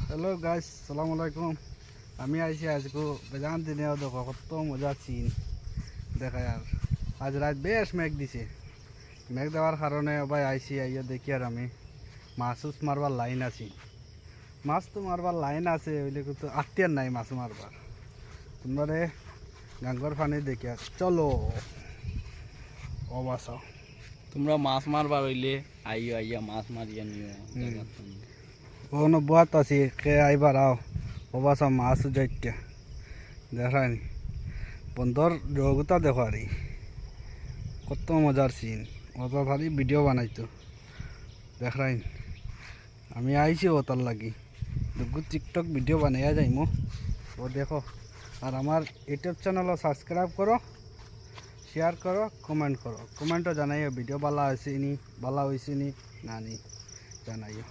Hello guys, সালাম আলাইকুম। আমি আইছি আজকে বেজান দিনে দেখো কত মজা সিন দেখায়। আর আজ রাত বেশ মেঘ দিছে। মেঘ দেওয়ার কারণে ভাই আইছি, আইয়া দেখি আর আমি মাছ মারবার লাইন আছি। মাছ তো মারবার লাইন আছে, ওইলে কিন্তু আত্মীয়ার নাই মাছ মারবার। তোমরা গাঙ্গর পানি দেখি আর চলো অবাসাও। তোমরা মাছ মারবার হইলে আইয়া আইয়া মাছ মারিয়া নিও। কোনো বাত আছি কে আইবার আও অবাসা মাছ যাইতে দেখায়নি বন্ধর যোগ্যতা দেখো আর কত মজার সিন। অত ভারী ভিডিও বানাইতো দেখাইন। আমি আইছি ওতার লাগি দুগু টিকটক ভিডিও বানাইয়া যাইমো ও দেখো। আর আমার ইউটিউব চ্যানেলও সাবস্ক্রাইব করো, শেয়ার করো, কমেন্ট করো। কমেন্টও জানাইও ভিডিও বালা হয়েছে নি, বালা হয়েছে নি না নি জানাইও।